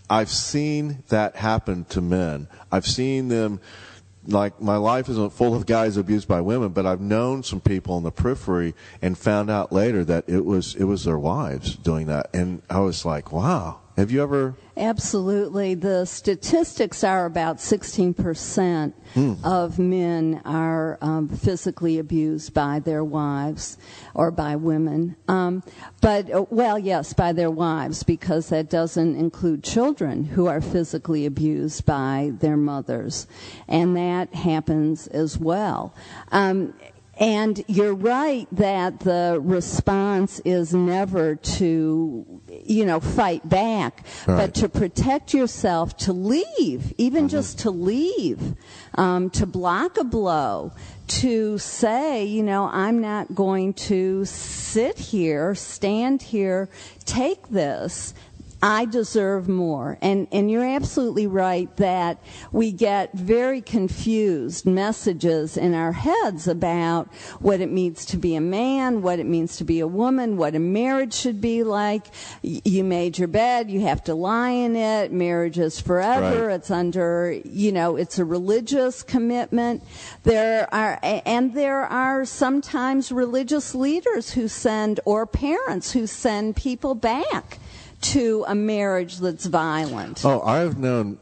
I've seen that happen to men. I've seen them, like, my life isn't full of guys abused by women, but I've known some people in the periphery and found out later that it was their wives doing that. And I was like, wow. Have you ever? Absolutely. The statistics are about 16% of men are physically abused by their wives or by women. Yes, by their wives, because that doesn't include children who are physically abused by their mothers. And that happens as well. And you're right that the response is never to, fight back, right, but to protect yourself, to leave, even just to leave, to block a blow, to say, I'm not going to stand here, take this. I deserve more. And you're absolutely right that we get very confused messages in our heads about what it means to be a man, what it means to be a woman, what a marriage should be like. You made your bed, you have to lie in it. Marriage is forever. Right. It's under, it's a religious commitment. There are sometimes religious leaders who send, or parents who send people back to a marriage that's violent. Oh, I've known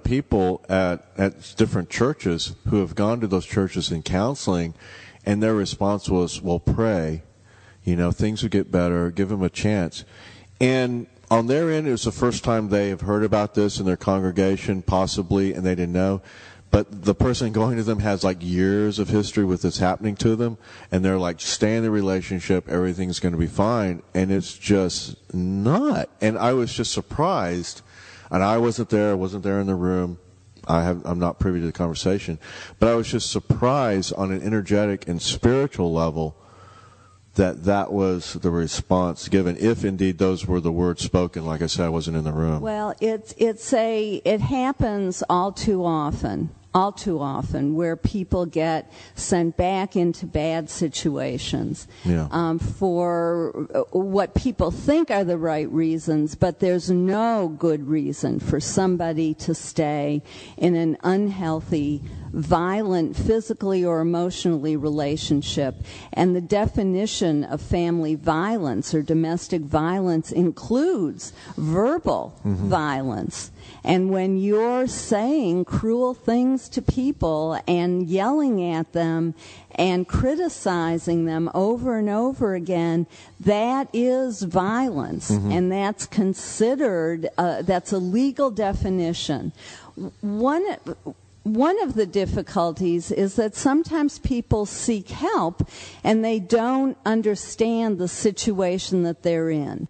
people at different churches who have gone to those churches in counseling, and their response was, well, pray, things will get better, give them a chance. And on their end, it was the first time they have heard about this in their congregation, possibly, and they didn't know. But the person going to them has like years of history with this happening to them, and they're like, stay in the relationship, everything's going to be fine, and it's just not. And I was just surprised, and I wasn't there in the room. I'm not privy to the conversation, but I was just surprised on an energetic and spiritual level that was the response given, if indeed those were the words spoken. Like I said, I wasn't in the room. Well, it happens all too often where people get sent back into bad situations for what people think are the right reasons, but there's no good reason for somebody to stay in an unhealthy, violent, physically or emotionally relationship. And the definition of family violence or domestic violence includes verbal violence. And when you're saying cruel things to people and yelling at them and criticizing them over and over again, that is violence. And that's considered, that's a legal definition. One of the difficulties is that sometimes people seek help and they don't understand the situation that they're in.